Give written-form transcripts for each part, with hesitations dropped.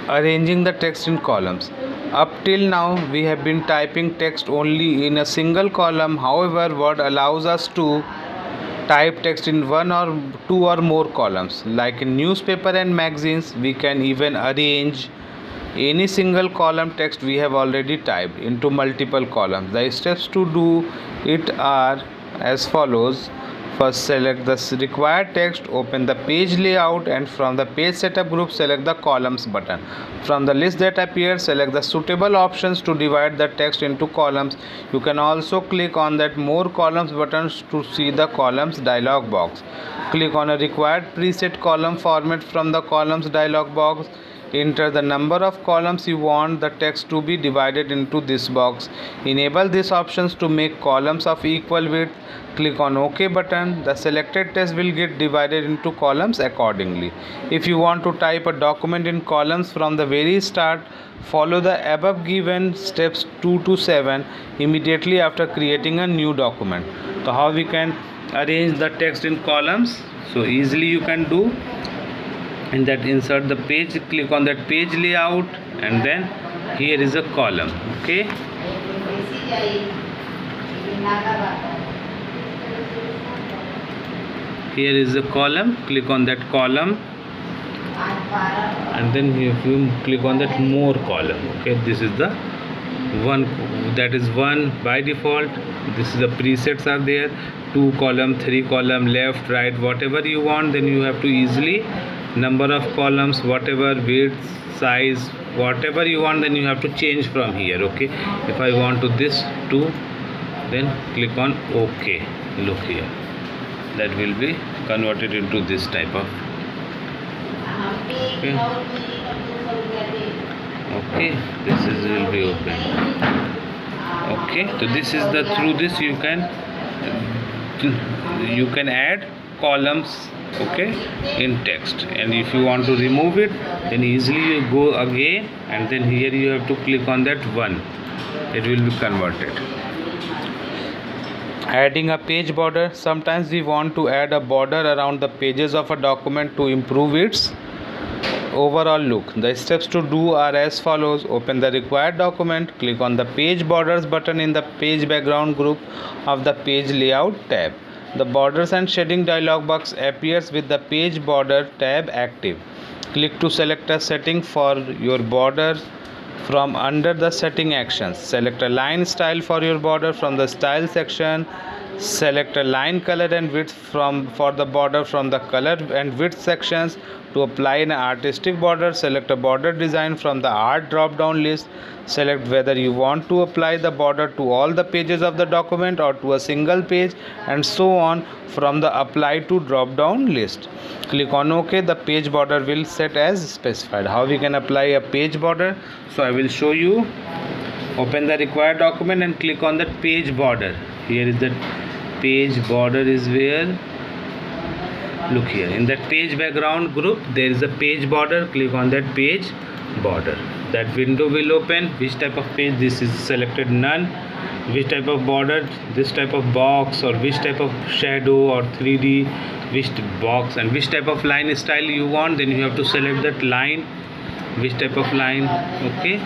Arranging the text in columns. Up till now, we have been typing text only in a single column. However, Word allows us to type text in one or two or more columns. Like in newspaper and magazines, we can even arrange any single column text we have already typed into multiple columns. The steps to do it are as follows. First, select the required text, open the page layout, and from the page setup group, select the columns button. From the list that appears, select the suitable options to divide the text into columns. You can also click on that more columns button to see the columns dialog box. Click on a required preset column format from the columns dialog box. Enter the number of columns you want the text to be divided into this box. Enable these options to make columns of equal width. Click on OK button. The selected text will get divided into columns accordingly. If you want to type a document in columns from the very start, follow the above given steps 2 to 7 immediately after creating a new document. So how we can arrange the text in columns? So easily you can do. In that, insert the page, click on that page layout, and then here is a column. Okay, here is a column. Click on that column, and then if you click on that more column. Okay, this is the one, that is one by default. This is the presets are there, 2 column, 3 column, left, right, whatever you want. Then you have to easily number of columns, whatever width, size, whatever you want, then you have to change from here. Okay, if I want to this too, then click on OK. Look here, that will be converted into this type of. Okay, this is will be open. Okay, so this is the, through this you can add columns, okay, in text. And if you want to remove it, then easily you go again, and then here you have to click on that one. It will be converted. Adding a page border. Sometimes we want to add a border around the pages of a document to improve its overall look. The steps to do are as follows. Open the required document, click on the page borders button in the page background group of the page layout tab. The borders and shading dialog box appears with the page border tab active. Click to select a setting for your border from under the setting actions. Select a line style for your border from the style section. Select a line color and width for the border from the color and width sections. To apply an artistic border, select a border design from the art drop down list. Select whether you want to apply the border to all the pages of the document or to a single page, and so on from the apply to drop down list. Click on OK. The page border will set as specified. How we can apply a page border? So I will show you. Open the required document and click on that page border. Here is the page border is where. Look here, in that page background group there is a page border. Click on that page border. That window will open. Which type of page? This is selected none. Which type of border? This type of box, or which type of shadow or 3D, which box, and which type of line style you want. Then you have to select that line. Which type of line? Okay,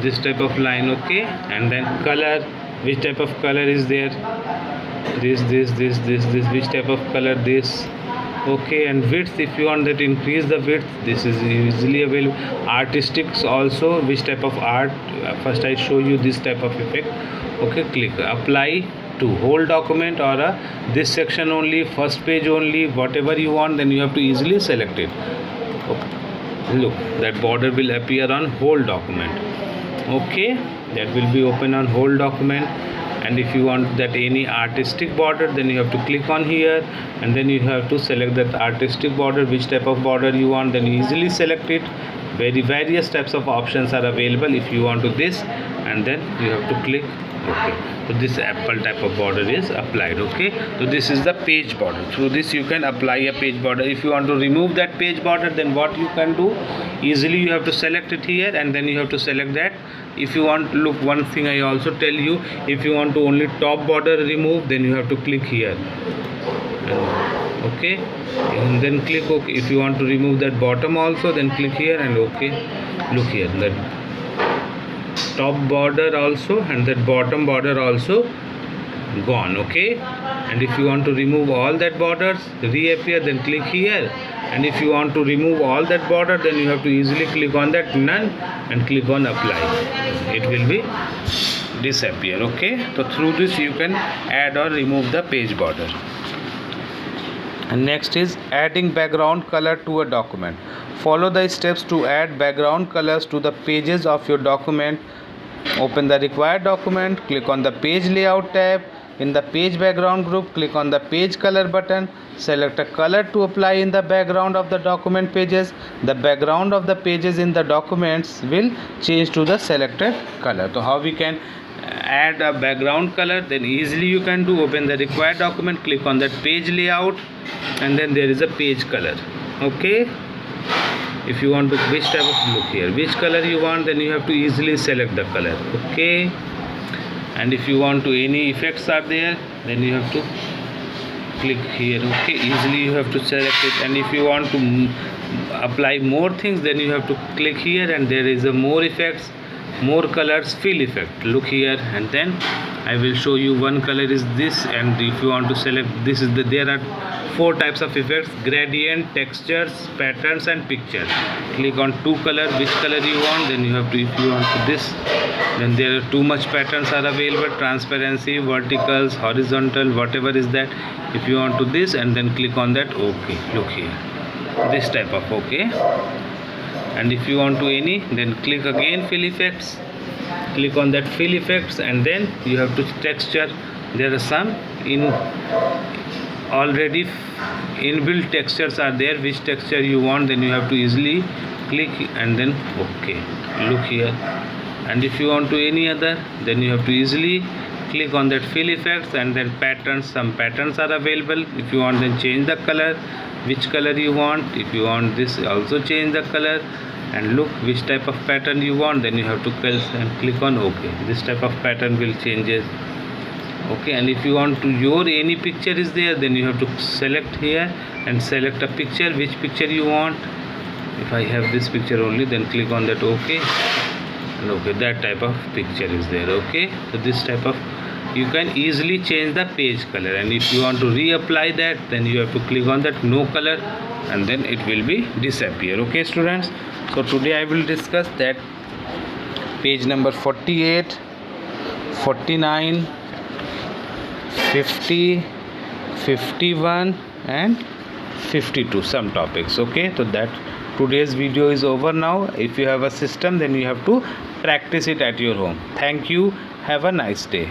this type of line. Okay, and then color. Which type of color is there? This, which type of color? This. Okay, and width, if you want that increase the width, this is easily available. Artistics also, which type of art? First I show you this type of effect. Okay, click apply to whole document or this section only, first page only, whatever you want, then you have to easily select it. Okay. Look, that border will appear on whole document. Okay, that will be open on whole document. And if you want that any artistic border, then you have to click on here, and then you have to select that artistic border, which type of border you want, then easily select it. Various types of options are available. If you want to this, and then you have to click OK. So this apple type of border is applied. Okay, so this is the page border. Through this you can apply a page border. If you want to remove that page border, then what you can do, easily you have to select it here, and then you have to select that. If you want, look, one thing I also tell you, if you want to only top border remove, then you have to click here. Okay, okay, and then click OK. If you want to remove that bottom also, then click here and OK. Look here, that top border also and that bottom border also gone. Okay, and if you want to remove all that borders reappear, then click here, and if you want to remove all that border, then you have to easily click on that none and click on apply. It will be disappear. Okay, so through this you can add or remove the page border. And next is adding background color to a document. Follow the steps to add background colors to the pages of your document. Open the required document, click on the page layout tab. In the page background group, click on the page color button. Select a color to apply in the background of the document pages. The background of the pages in the documents will change to the selected color. So how we can add a background color? Then easily you can do. Open the required document, click on that page layout, and then there is a page color. Okay, if you want to which type of look here, which color you want, then you have to easily select the color. Okay, and if you want to any effects are there, then you have to click here. Okay, easily you have to select it, and if you want to apply more things, then you have to click here, and there is a more effects, more colors, fill effect. Look here, and then I will show you one color is this, and if you want to select this is there are 4 types of effects: gradient, textures, patterns and picture. Click on 2 color, which color you want, then you have to, if you want to this, then there are too much patterns are available: transparency, verticals, horizontal, whatever is that. If you want to this, and then click on that OK. Look here, this type of OK. And if you want to any, then click again fill effects, click on that fill effects, and then you have to texture. There are some in already inbuilt textures are there. Which texture you want, then you have to easily click and then OK. Look here, and if you want to any other, then you have to easily click on that fill effects, and then patterns. Some patterns are available. If you want, then change the color, which color you want. If you want this, also change the color, and look which type of pattern you want, then you have to click on OK. This type of pattern will changes. Okay, and if you want to your any picture is there, then you have to select here and select a picture, which picture you want. If I have this picture only, then click on that OK, and OK, that type of picture is there. Okay, so this type of you can easily change the page color, and if you want to reapply that, then you have to click on that no color, and then it will be disappear. Okay students, so today I will discuss that page number 48, 49, 50, 51 and 52, some topics. Okay, so that today's video is over now. If you have a system, then you have to practice it at your home. Thank you. Have a nice day.